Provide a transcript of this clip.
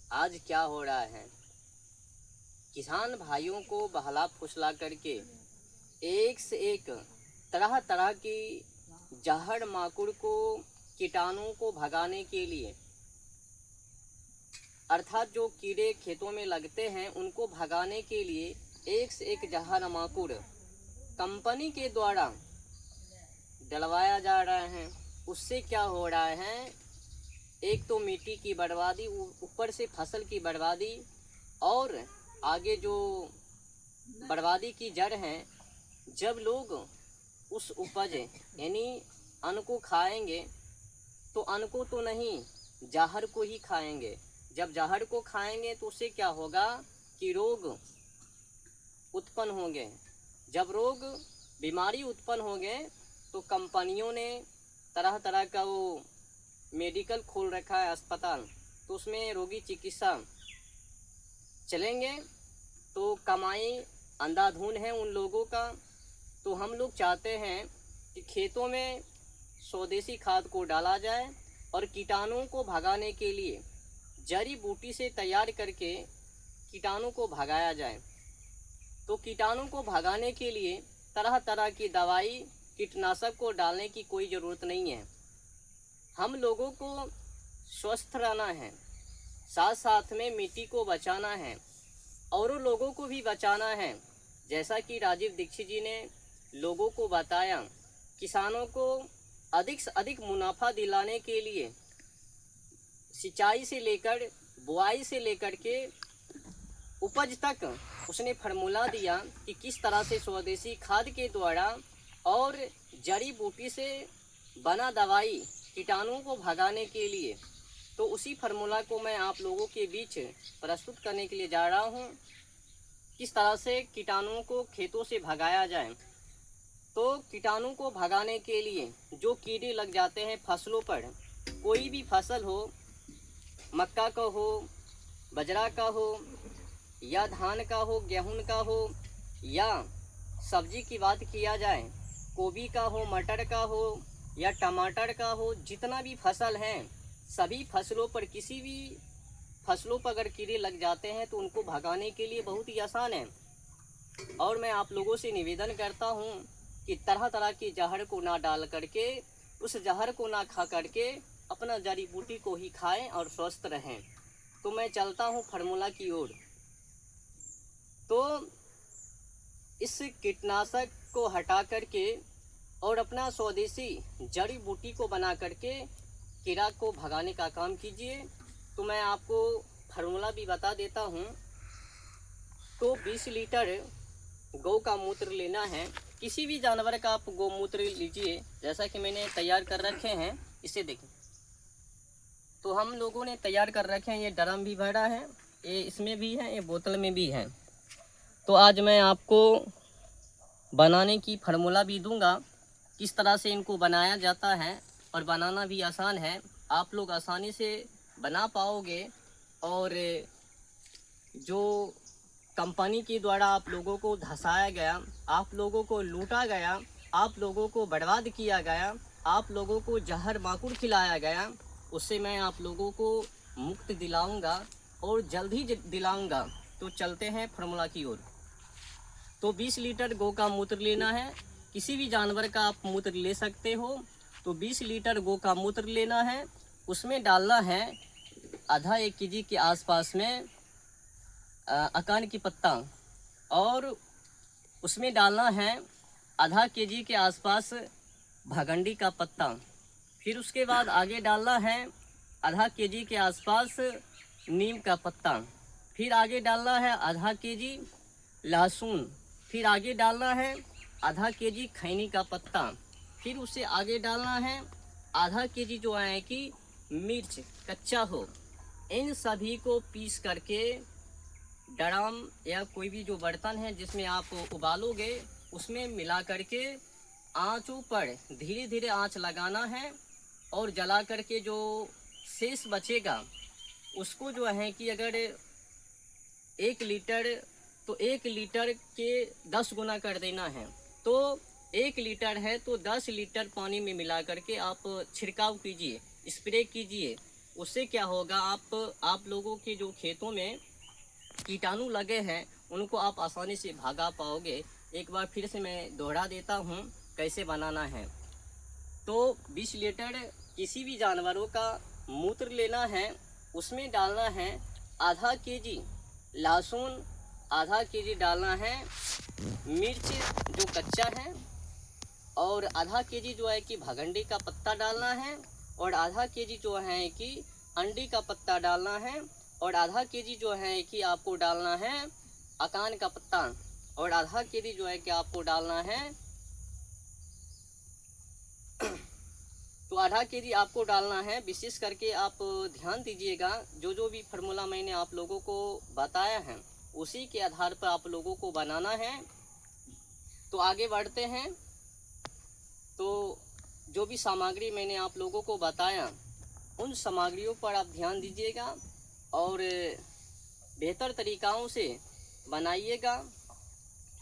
आज क्या हो रहा है, किसान भाइयों को बहला फुसला करके एक से एक तरह तरह की जहर माकुड़ को, कीटाणुओं को भगाने के लिए, अर्थात जो कीड़े खेतों में लगते हैं उनको भगाने के लिए एक से एक जहर माकुड़ कंपनी के द्वारा डलवाया जा रहा है। उससे क्या हो रहा है, एक तो मिट्टी की बर्बादी, ऊपर से फसल की बर्बादी, और आगे जो बर्बादी की जड़ है, जब लोग उस उपज यानी अन्न को खाएंगे तो अन्न को तो नहीं, जहर को ही खाएंगे। जब जहर को खाएंगे तो उससे क्या होगा कि रोग उत्पन्न होंगे। जब रोग बीमारी उत्पन्न होंगे तो कंपनियों ने तरह तरह का वो मेडिकल खोल रखा है, अस्पताल, तो उसमें रोगी चिकित्सा चलेंगे तो कमाई अंधाधुंध है उन लोगों का। तो हम लोग चाहते हैं कि खेतों में स्वदेशी खाद को डाला जाए और कीटाणुओं को भगाने के लिए जड़ी बूटी से तैयार करके कीटाणु को भगाया जाए। तो कीटाणु को भगाने के लिए तरह तरह की दवाई, कीटनाशक को डालने की कोई ज़रूरत नहीं है। हम लोगों को स्वस्थ रहना है, साथ साथ में मिट्टी को बचाना है और लोगों को भी बचाना है। जैसा कि राजीव दीक्षित जी ने लोगों को बताया, किसानों को अधिक से अधिक मुनाफा दिलाने के लिए सिंचाई से लेकर बुआई से लेकर के उपज तक उसने फार्मूला दिया कि किस तरह से स्वदेशी खाद के द्वारा और जड़ी बूटी से बना दवाई कीटाणुओं को भगाने के लिए, तो उसी फार्मूला को मैं आप लोगों के बीच प्रस्तुत करने के लिए जा रहा हूँ, किस तरह से कीटाणुओं को खेतों से भगाया जाए। तो कीटाणु को भगाने के लिए जो कीड़े लग जाते हैं फसलों पर, कोई भी फसल हो, मक्का का हो, बाजरा का हो, या धान का हो, गेहूं का हो, या सब्जी की बात किया जाए, गोभी का हो, मटर का हो या टमाटर का हो, जितना भी फसल है, सभी फसलों पर, किसी भी फसलों पर अगर कीड़े लग जाते हैं तो उनको भगाने के लिए बहुत ही आसान है। और मैं आप लोगों से निवेदन करता हूँ कि तरह तरह की जहर को ना डाल करके, उस जहर को ना खा करके अपना जड़ी बूटी को ही खाएं और स्वस्थ रहें। तो मैं चलता हूँ फार्मूला की ओर। तो इस कीटनाशक को हटा करके और अपना स्वदेशी जड़ी बूटी को बना करके कीड़ा को भगाने का काम कीजिए। तो मैं आपको फार्मूला भी बता देता हूँ। तो 20 लीटर गौ का मूत्र लेना है, किसी भी जानवर का आप गौमूत्र लीजिए, जैसा कि मैंने तैयार कर रखे हैं, इसे देखें। तो हम लोगों ने तैयार कर रखे हैं, ये ड्रम भी भरा है, ये इसमें भी है, ये बोतल में भी है। तो आज मैं आपको बनाने की फार्मूला भी दूंगा, किस तरह से इनको बनाया जाता है, और बनाना भी आसान है, आप लोग आसानी से बना पाओगे। और जो कंपनी के द्वारा आप लोगों को धसाया गया, आप लोगों को लूटा गया, आप लोगों को बर्बाद किया गया, आप लोगों को जहर माकुड़ खिलाया गया, उससे मैं आप लोगों को मुक्त दिलाऊंगा और जल्द ही दिलाऊंगा। तो चलते हैं फार्मूला की ओर। तो 20 लीटर गौ का मूत्र लेना है, किसी भी जानवर का आप मूत्र ले सकते हो। तो 20 लीटर गौ का मूत्र लेना है, उसमें डालना है आधा 1 केजी के आसपास में अकान की पत्ता, और उसमें डालना है आधा केजी के आसपास भगंडी का पत्ता। फिर उसके बाद आगे डालना है आधा केजी के आसपास नीम का पत्ता। फिर आगे डालना है आधा केजी लहसुन। फिर आगे डालना है आधा केजी खैनी का पत्ता। फिर उसे आगे डालना है आधा केजी जो है कि मिर्च कच्चा हो। इन सभी को पीस करके ड्रम या कोई भी जो बर्तन है जिसमें आप उबालोगे, उसमें मिला करके आंचों पर धीरे धीरे आंच लगाना है, और जला करके जो शेष बचेगा उसको जो है कि अगर 1 लीटर, तो 1 लीटर के 10 गुना कर देना है। तो 1 लीटर है तो 10 लीटर पानी में मिला करके आप छिड़काव कीजिए, स्प्रे कीजिए। उससे क्या होगा, आप लोगों के जो खेतों में कीटाणु लगे हैं उनको आप आसानी से भागा पाओगे। एक बार फिर से मैं दोहरा देता हूँ कैसे बनाना है। तो 20 लीटर किसी भी जानवरों का मूत्र लेना है, उसमें डालना है आधा केजी लहसुन, आधा केजी डालना है मिर्च जो कच्चा है, और आधा केजी जो है कि भगंडी का पत्ता डालना है, और आधा केजी जो है कि अंडी का पत्ता डालना है, और आधा केजी जो है कि आपको डालना है अकान का पत्ता, और आधा केजी जो है कि आपको डालना है तो आधा केजी आपको डालना है। विशेष करके आप ध्यान दीजिएगा, जो भी फार्मूला मैंने आप लोगों को बताया है उसी के आधार पर आप लोगों को बनाना है। तो आगे बढ़ते हैं। तो जो भी सामग्री मैंने आप लोगों को बताया उन सामग्रियों पर आप ध्यान दीजिएगा और बेहतर तरीक़ों से बनाइएगा।